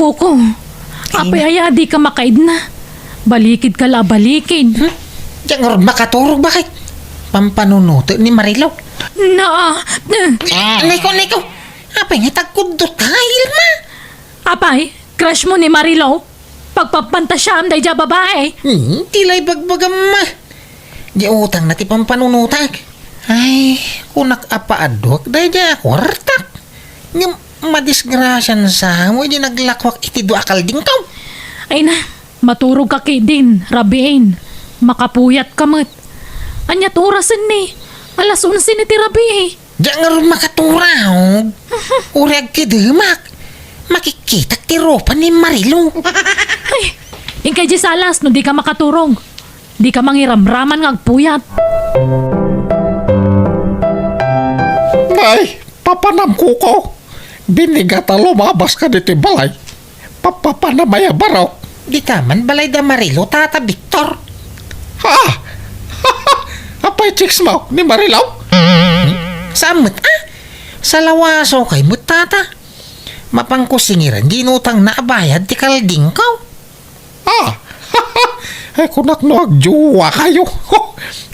Kuko, apay aya di ka makaid na. Balikid ka la balikid. Diyan nga ron makaturog bakit? Pampanunuto ni Marilaw. Niko. Apay nga tagkudot ka, Ilma. Apay, crush mo ni Marilo. Pagpapantasyam day ja babae. Tilay bagbagam ma. Di utang na ti pampanunutak. Ay, kunak apa adok, day ja kwartak. Nga madisgrasyan sa mo, di naglakwak iti do akal ding kaw. Ay na, maturog ka kay din, rabiin. Makapuyat ka mat. Anyat orasan ni. Alas 11 ni ti rabi eh. Diyan nga rin makaturaw. Urag kidemak. Makikita ti ropa ni Marilo. Ay, ingkay di salas no di ka makaturog. Di ka mangiramraman ng agpuyat. Nay, papanam Kuko. Binigata lumabas ka dito balay. Papapanamaya barok. Di taman balay da Marilo, tata Victor. Ha? Apay chicks mo ni Marilaw? Samot sa lawaso kay mutata. Mapangkusingiran, ginutang na bayad ti kalding kaw. Ay kunak no agjuwa kayo.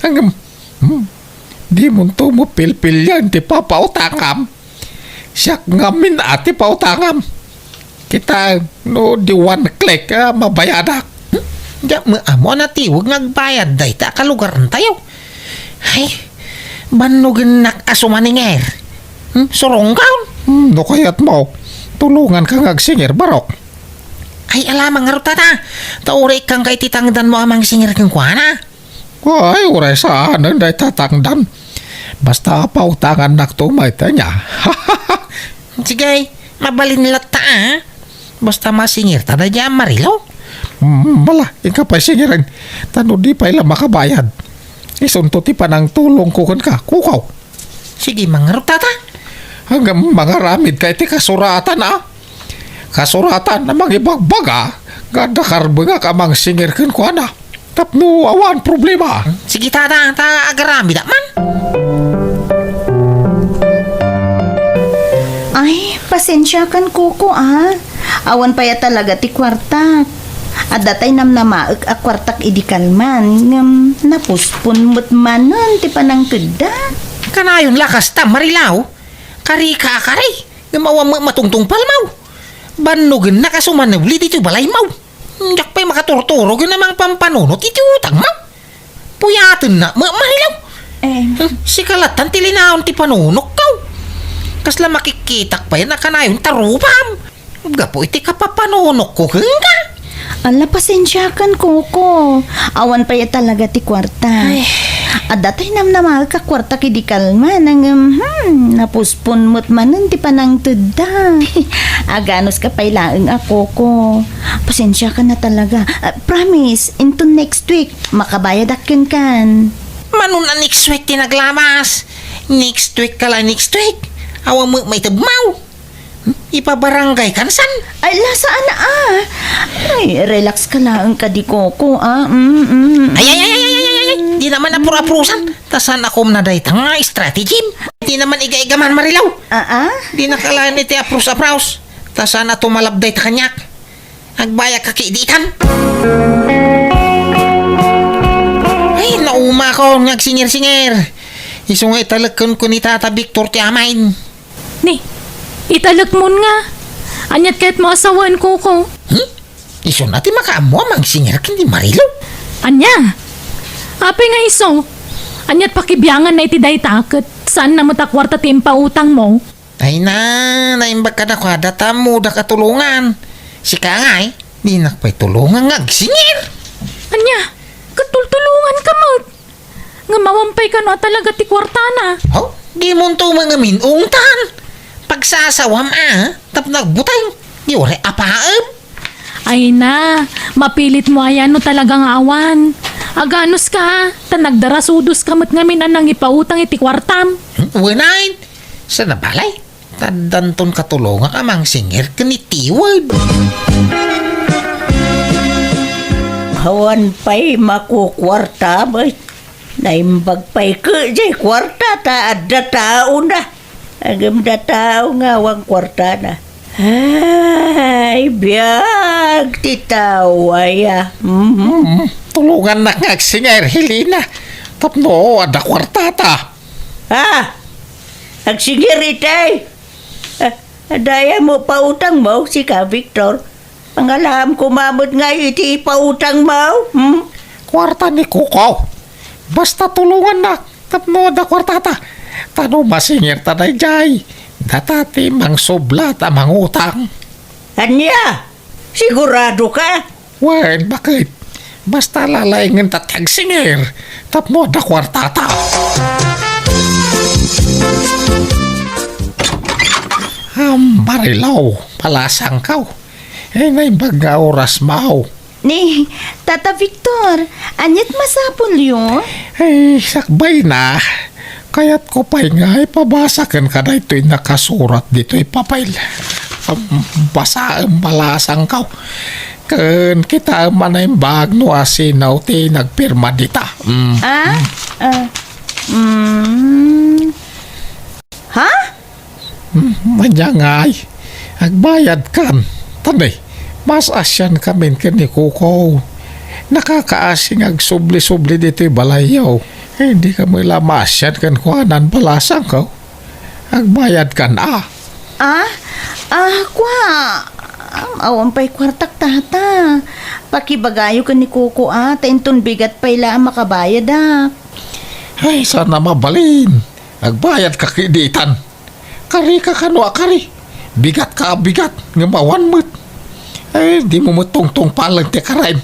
Hanggang, di mo to mo pilpil yan ti papautangam. Siyak ngamin ati pautangam. Kita no di one click mabayadak. Diya mo amo na tiwag nagbayad day ta kalugaran tayo. Ay, banugan nakasumaninger. Surong kaw. No kayat mo. Tulungan kang agsingir barok. Ay, alamang nga tata. Tauray kang kay titangdan mo amang singir kang kuana. Ay, uray saan ang day tatangdan. Basta pautangan naktumay ta niya. Sige, mabalin nila ta. Basta masingir ta na dyan, Marilo. Bala, ika pa singirin. Tano di pa ila makabayad. Isunto ti pa ng tulong kukon ka, kukaw. Sige, mga tata. Hanggang mga ramid kay ti kasuratan Kasuratan na magibagbaga. Ganda karbo nga kamang singir kin ko na. Tapno awan problema. Sige tata, agarami da man. Ay, pasensya kan Kuko Awan pa ya talaga ti kwartak. At datay namnamaag a kwartak idikalman. Napuspon mo't manon ti panang tudda. Kanayon lakas ta, Marilaw. Kari ka akaray. Gumawa matungtong palmaw. Banugan na kasumanabli dito balay maw. Yak pa'y makaturturo namang pampanunot iti utang maw. Puyatan na, Marilaw. Si kalatan tilinaon ti panunok kaw. Kasla makikitak pa yan na kanayon tarupam. Gapo iti kapapanunok ko ka. Ala, pasensya kan Kuko. Awan pa ya talaga ti kwarta. At datay namnamag ka kwarta kidikalman. Napuspon mo't manon ti panang tudda. Aganos ka pailaang ako ko. Pasensya ka na talaga. Promise, into next week, makabayad akin kan. Manon na next week tinaglamas. Next week ka lang next week. Awang mo may tabmaw. Ipabarangay kan san? Ay, lasaan na Ay, relax ka lang ka di Kuko Ay. Di naman apur-apurusan. Tasan ako na day tanga strategy. Di naman iga-igaman, Marilaw. Di nakalaan iti aprus-apraus. Tasan na tumalabday ta kanyak. Agbaya kakidikan. Ay, nauma ko nagsingir-singir. Isungay talagkan ko ni Tata Victor ti amain. Ni, italak mo nga. Anyat kahit mo asawan Kuko. Iso natin makaamo amang singir kindi Marilaw. Anya? Ape nga iso. Anyat pakibiyangan na iti day takot. Saan na matakwarta ti pautang mo? Ay naimbag ka na kwada tamo da katulungan. Si Kangay, di nakpay tulungan ngagsingir. Anya, katultulungan ka mo. Nga mawampay ka na talaga ti kwartana. Oh, di mo to mga minungtan. Pagsasawam tap nagbutay. Di ore apaam. Ay na, mapilit mo ayan no talagang awan. Aganos ka, tanagdarasudos kamot ngamin anang ipautang iti kwartam. Winain, sa nabalay, tadanton katulungan amang singir kanitiwad. Hawan pa'y makukwarta ba? Naimbag pa'y ka jay kwarta ta adda tao na. Agam da tao nga wang kwarta na. Ay, biyag titawaya. Tulungan na nga singer, Helena. Tapno, ada kwartata. Agsingir itay. Daya mo pautang mo si ka Victor. Pangalam kumamot nga iti pautang mo. Kwarta ni Kuko. Basta tulungan na. Tapno, ada kwartata. Tano masingir tanay jay. Datati mang sublat amang utang. Anya? Sigurado ka? Wen, bakit? Basta lalaingin tatag singir. Tapno, ada kwartata. Marilaw, palasang kaw. Nay baga oras mau. Ni, Tata Victor, anyat masapon yun? Sakbay na. Kaya't ko pa'y nga ipabasakan ka na ito'y nakasurat dito'y papail. Basa ang palasang kaw. Kan kita manay bagno asinaw ti nagpirma dita. Ha? Manyangay, agbayad kan. Tanay, mas asyan kami kani Kuko. Nakakaasing agsubli-subli dito'y balayaw. Hindi ka mo lamasyan kan kuhanan palasang ka. Agbayad kan Kwa. Awan pa'y kwartak tata. Pakibagayo ka ni Kuko tainton bigat pa'y la makabayad Ay, sana mabalin. Agbayad ka kiditan. Kari ka kano akari. Bigat ka bigat. Ngamawan mo't. Ay, di mo tungtong palang ti karain.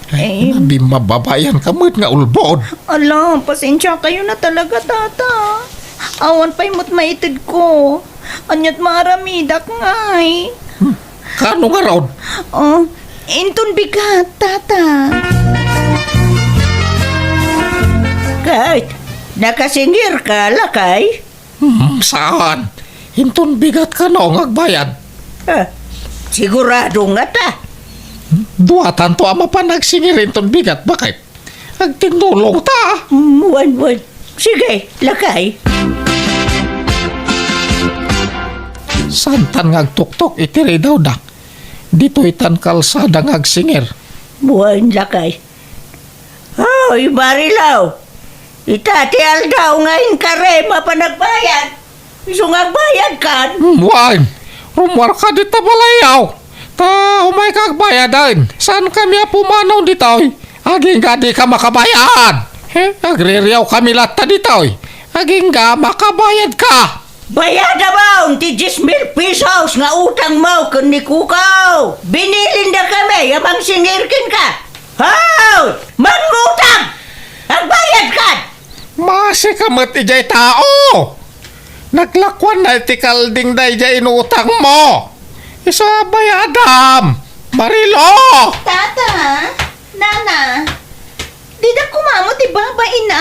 Ay, mababayan ka mo't nga ulbod. Ala, pasensya kayo na talaga tata. Awan pa'y mo't maitid ko. Anyat maramidak ngay. Kano nga raon? Inton bigat tata. Kahit nakasingir ka, lakay. Saan? Hinton bigat ka no agbayad. Sigurado nga ta. Duatan to ama pa nagsingirin ton bigat. Bakit? Agtinulong ta. Wan. Sige, lakay. Santan ngagtuktok itiri daw dak. Dito itan kalsada ngagsingir. Buwan, lakay. Hoy, Marilaw. Itati aldaw ngayon kare mapanagbayad. Isong agbayad kan. Wan, rumwar ka dito balayaw. Ta, umay kagbayadan. Saan kami pumanaw dito? Aging ka di ka makabayad. Agririyaw kami lata dito. Aging ka makabayad ka. Bayad ba ti 10,000 pesos nga utang mo kun ni Kukaw. Binilin na kami yamang singirkin ka. Hoy! Mangutang! Agbayad ka! Masi kamat ijay tao. Naglakwan na itikalding na ijay inutang mo. Isabay Adam. Marilo. Tata, Nana, di na kumamot ibabain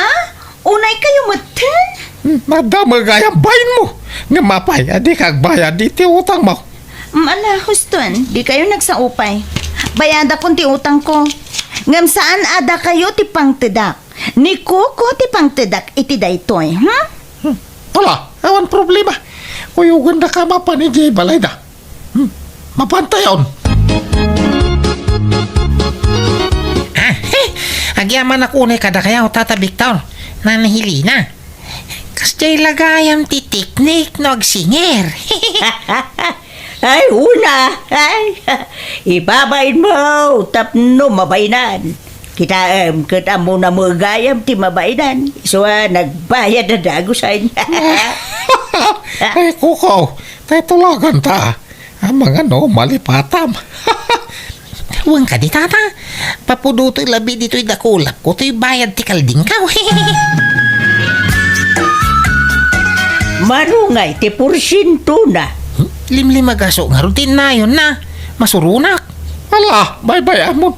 Unay kayo matan? Madama gayang bayin mo. Nga mapay, adi kagbayad di ti utang mo. Ala, huston, di kayo nagsaupay. Bayada kong ti utang ko. Ngam saan ada kayo ti pangtedak? Ni Kuko ti pangtedak iti daytoy, Wala, awan problema. Kuyugan na ka mapanigay balay da. Mapantayon. Agyaman ako na kada kayaw Tata Victor. Nanahili na. Kasjay lagayam ti teknik no agsinger. Ay, una! Ay, ibabain mo, tapno mabainan. Kita mo na mo gayam ti mabainan. So, nagbayad na dagusan. Ay, Kuko, tayo tulagan ta. Ang mga malipatam. Huwag ka di tata. Papuduto'y labi dito'y dakulap ko. To'y bayad ti kalding ka. Manungay ti porsyento na. Limlimagaso nga rutin na yun na. Masurunak. Ala, bye-bye amon.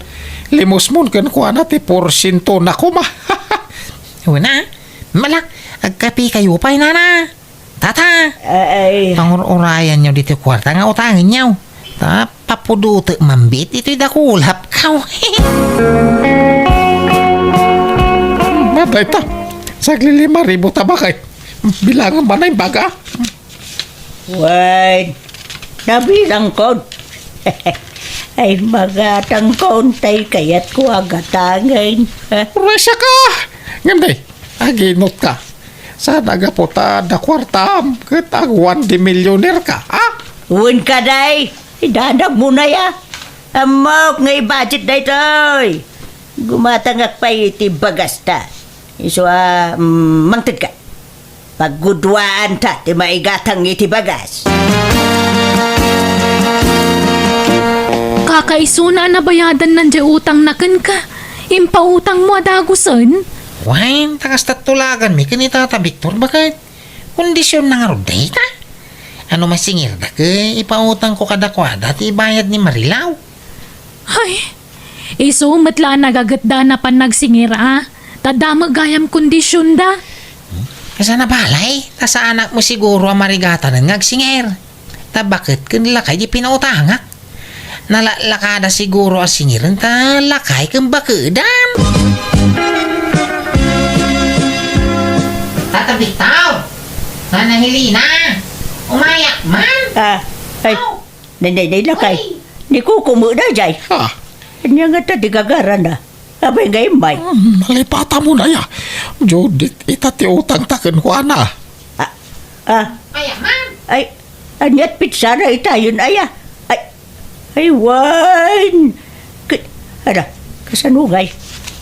Limos mon kan kuha na ti porsyento na kuma. Una, malak. Agkapi kayo pa'y nana. Tata. Ay, Pangurayan nyo dito kwarta nga utangin nyo. Papuduto mambit ito'y dakulap ka. Maday ta. Sagli 5,000 ta bakit? Bilangan ba na yung baga? wait. Nabilang ko. Ay magatang kontay kaya't ko agatangan. Resya ka! Ngam day, aginot ka. Sa nagaputa da kwartam, kat agwan di milyoner ka, ha? Uwan ka day, idadag mo na ya. Amok nga i-budget day toy. Gumatangak pa iti bagasta. Iso mangtid ka. Paggudwaan ta, ti maigatang iti bagas. Kakaisuna na bayadan ng utang na kan ka. Impautang mo adagusan. Wine, takas tatulagan mi kanita ta Victor, bakit? Kondisyon na nga roday ta. Ano masingir da ke, ipautang ko kadakwada, ti bayad ni Marilaw. Ay, iso matla nagagatda na pan nagsingira. Tadamagayam kondisyon da. Kasa na balay, ta sa anak mo siguro ang marigata ng ngagsingir. Ta bakit kanila kay di pinautangak? Nalalakada siguro ang singiran ta lakay kang bakudam. Tata Bitaw! Nanahilina! Umayak man! Ay, nanay lakay. Ni ko kumuda jay. Ha? Anya nga ta di gagaran na. Abay nga imay. Malipata mo na ya. Judith, itati utang taken ko ana. Umayak man! Ay, anyat pizza na itayon aya. Ay, wan. Kasanungay.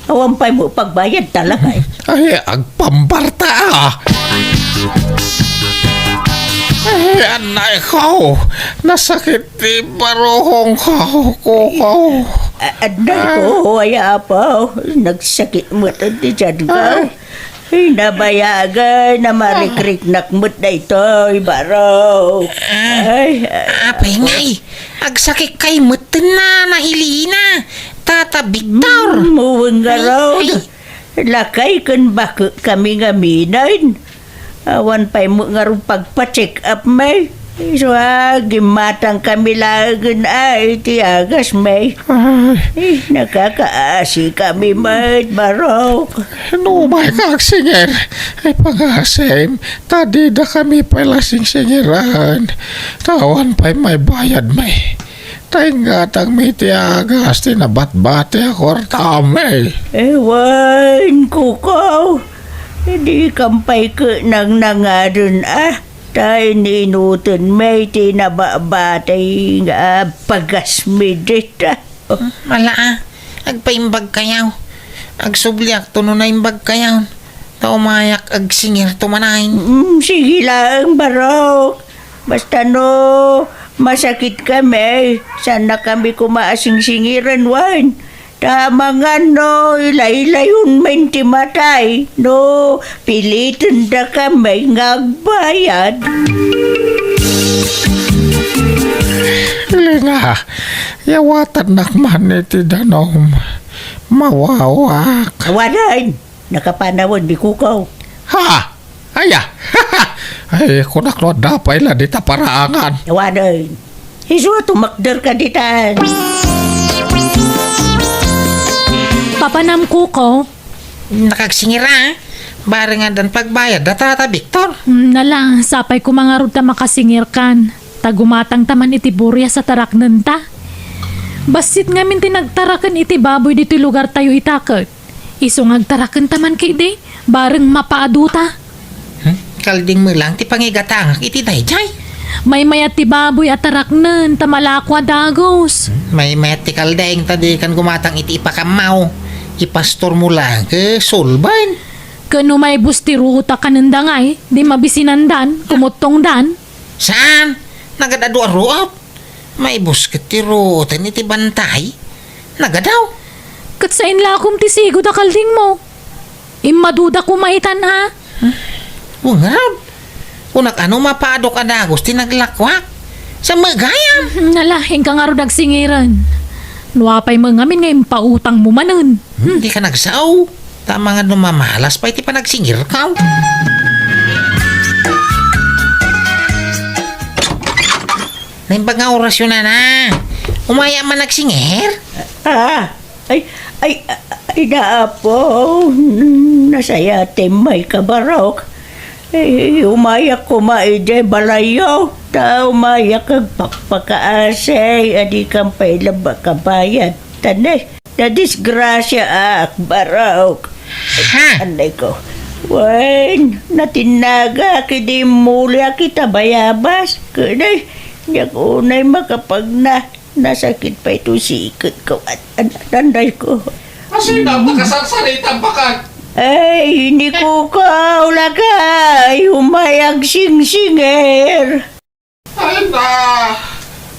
Awampay mo pagbayad talaga eh. Ay, agpambarta ah. Ay, anay ko. Nasakit di barohong ko. Aday ko, aya pa. Nagsakit mo ito di dyan ka. Ay, nabayagan na marikriknak mo't na ito, baro. Ay, Apay ngay! Agsakit kay mutin na nahilina! Tata Victor! muwang nga raw. Ay. Lakay kan bako kami nga minan. Awan pa'y mo nga rin pagpa-check up may. So gimatang kami lagan ay tiagas may. Ay, Nakakaasi kami may barok. no may kaksinger. Ay, pangasim. Tadi da kami pala singsingiran. Tawan pa'y may bayad may. Tay nga tang may tiagas. Tinabat-bate ako tame. Ewan ko. Hindi kampay ko nang nangaron Tay ninutin may tinababatay nga pagasmidit Mala agpaimbag kayaw. Agsubliak to no na imbag kayaw. Ta umayak agsingir tumanain. Sige lang, barok. Basta no, masakit kami. Sana kami kumaasing-singiran, wan. Tama nga no, ilay-layon man ti matay. No, pilitin da kami ngagbayad. Linga, yawatan nakman iti danom. Mawawak. Kawanan, nakapanawon di kukaw. Ha? Aya. Ay, kunak no dapay la dita paraangan. Kawanan, iso tumakder ka ditan. Papanam ko. Nakagsingira. Barengan dan pagbayad da Tata Victor. Nala, sapay ko mga ruta makasingir kan. Tagumatang taman iti burya sa taraknan ta. Basit ngamin tinagtarakan iti baboy dito lugar tayo itakot. Iso ngagtarakan taman kay di, bareng mapaaduta. Kalding mo lang ti pangigatangak iti dayjay. May mayat ti baboy at taraknan, tamalakwa dagos. May medical daing tadi kan gumatang iti ipakamaw. Ipastor mo lang ke sulban. Kano may bustiruta kanandangay, di mabisinandan, kumutong dan. Saan? Nagadaduaruap. May busket ti rutan iti bantay. Nagadaw. Katsain lakom ti sigo da kalding mo. Imaduda kumaitan ha. Ungab. Unak ano mapadok adagos tinaglakwak. Sa magayam. Nala, hingga nga ro nagsingiran. Nuwapay mga ngamin ngayon pautang mo manun. Hindi ka nagsaw. Tama nga numamalas pa iti pa nagsingir ka. Naimbag nga orasyon na. Umaya man nagsingir. Ay, naapo. Nasaya may kabarok. Umayak ko maide balayaw. Tao maya kag pakpakaasay, adi kang pailaba kabayad. Tanay, na disgrasya baraw. Ha? Anday ko. Wan, natinaga kidi mulya kita bayabas. Kanay, niyag unay makapag nasakit pa ito sikit ko. Anday ko. Kasi napakasarsaritan bakit? Ay, hindi ko kaulagay. Humayag sing-singer. Ay na,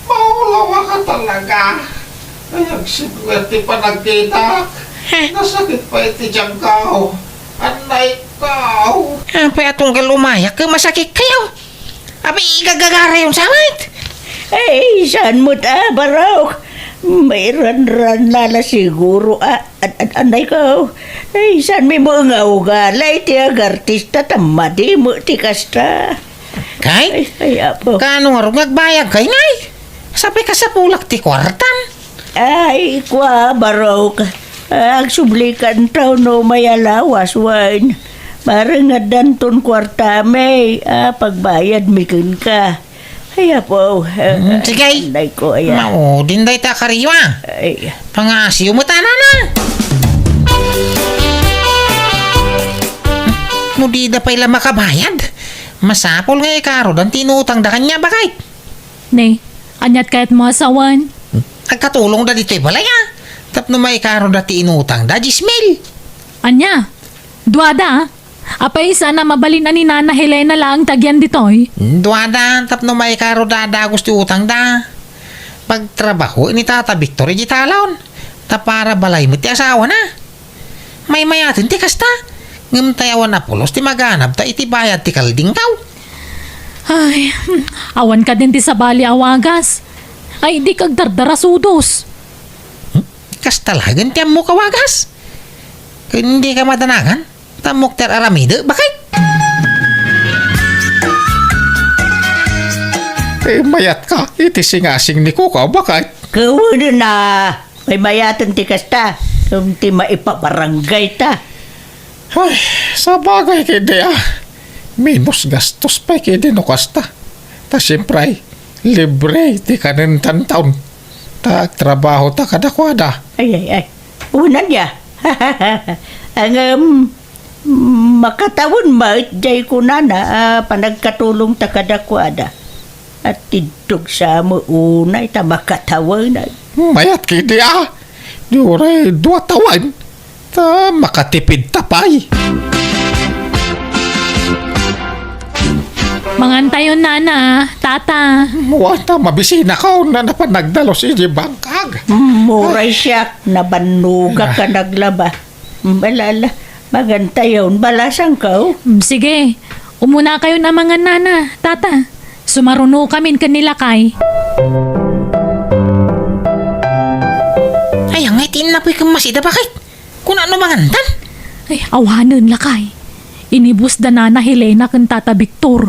maulawa ka talaga. Ay, ang sigwerte pa nagkita. Nasakit pa iti diyang kao. Anay kao. Apa atong galumayak ka masakit kayo? Abi igagagara yung samit. Ay, saan mo baraw? May ran-ran lala siguro. Anday ko. Ay, saan may mga ugalay ti agartista tamadi mo ti kasta. Kay? Ay, apo. Kano nga rin nagbayag kay ngay? Sabi ka sa pulak ti kwartan. Ay, kwa baraw ka. Ang sublikan tao no may alawas wan. Marang nga danton kwarta may. Pagbayad mikin ka. Ay, apo. Sige. Anday ko, ay. Mao, din day ta kariwa. Ay, Pangasiyo mo tanan na. No di da pa ila makabayad. Masapol nga ikaro dan tinutang da kanya bakit? Ne, anyat kahit mo asawan. Nagkatulong da dito'y balaya. Tapno may ikaro da ti inutang da jismil. Anya, duada apay sana mabalin ni Nana Helena lang tagyan ditoy. Duada tapno may ikaro da gusto utang da. Pagtrabaho ni Tata Victor di talon. Ta para balay mo ti asawa na. May mayatin ti kasta. Ngam tayawan na pulos ti maganap ta iti bayad ti kalding tao. Ay, awan ka din ti sabali awagas. Ay, di kag dardarasudos. Kastalagan ti mo kawagas. Kung hindi ka madanagan, tamok ter aramide, bakit? Eh, mayat ka. Iti singasing ni Kukaw bakit? kawan na. May mayatan ti kasta. Kung ti maipabarangay ta. Ay, sa bagay kidi minus gastos pa kidi no kasta. Ta siyempre, libre ti kanintan taon. Ta trabaho ta kadakwada. Ay. Unan niya. Ang makatawon ma, jay ko na panagkatulong ta kadakwada. At tidog sa mo unay ta makatawon na. Mayat kidi Dure 2 tawan. Ta makatipid tapay. Mangantayon Nana, tata. Wata mabisina ka na napanagdalo si Bangkag. Muray siya, nabanuga ka naglaba. Balala, magantayon, balasang ka. Sige, umuna kayo na mga Nana, tata. Sumaruno kami kanila kay. Ay, ang itin na po'y kamasida, bakit? Kung ano mangantan? Ay, awanan lakay. Inibus da Nana Helena kan tata Victor.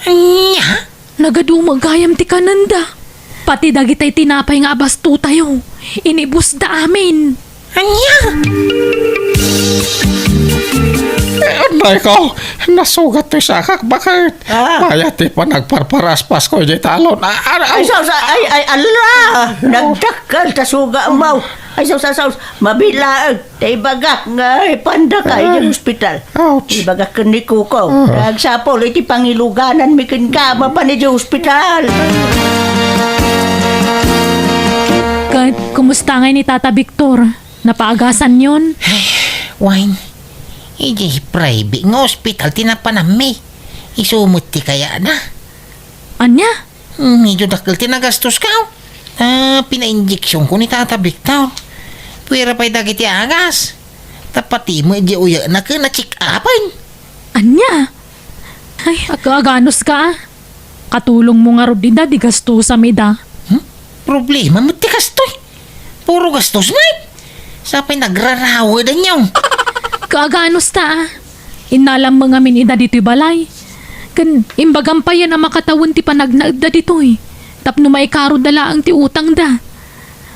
Anya? Nagadumagayam ti kananda. Pati dagitay tinapay nga basto tayo. Inibus da amin. Anya? Anay ko, nasugat to sa kak. Bakit? Mayati pa nagparparaspas ko di talon. Ay, ala! Nagdakal, tasuga mau. Ay, mabilaag. Tay bagak nga, panda ka yung hospital. Ouch. Tay bagak ka ni Kuko. Nagsapol, iti pangiluganan, mikin ka, mapanid yung hospital. Kahit kumusta nga ni tata Victor? Napaagasan yun? Wine. Iji private nga hospital tinapanami. Isumot ti kaya na. Anya? Medyo dakil tinagastos ka. Pina-injeksyon ko ni Tata Victor. Pwera pa'y dagiti agas. Tapati mo iji uya na ka na check upan. Anya? Ay, agaganos ka. Katulong mo nga rodida di gasto sa mida. Problema mo ti kastoy. Puro gastos mo. Sapay nagrarawa na niyo. Kaaganos ta. Inalam mga minida dito'y balay. Kan imbagang pa yan na makatawon ti panagnaad da dito'y. Tapno maikaro dala ang ti utang da.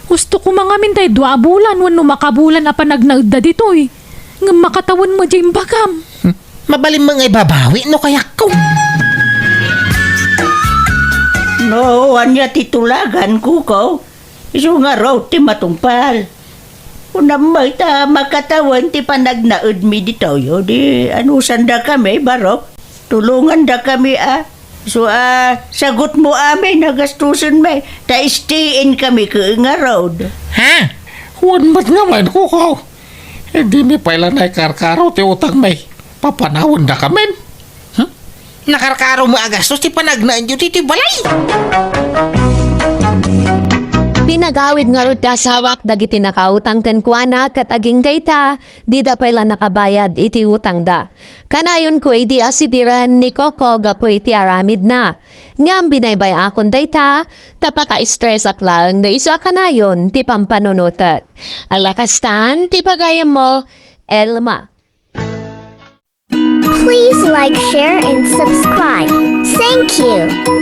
Gusto ko mga mintay 2 bulan wano makabulan na panagnaad da dito'y. Nga makatawon mo dyan bagam. Mabalim mga ibabawi no kaya ko. No, anya titulagan Kukaw. Isu nga raw ti matungpal. Unang may ta makatawan ti panagnaud mi dito yo di anusan da kami barok. Tulungan da kami So sagot mo amin nagastusan may ta stay-in kami ka nga road. Ha? Huwag ba't nga man ko ko? Hindi mi pala na karkaro ti utang may papanawon na kamen. Nakarkaro mo agastos ti panagnaan yun dito balay. Pinagawid nga rin ta sa hawak dagiti nakautang ken kuana kat aging data, di da pala nakabayad iti utang da. Kanayon ko di asidiran ni Coco gapo iti aramid na. Ngam binaybay akon data, tapaka-stress aklang na isa kanayon ti pampanunutat. Alakastan, ti pagayam mo, Elma. Please like, share, and subscribe. Thank you.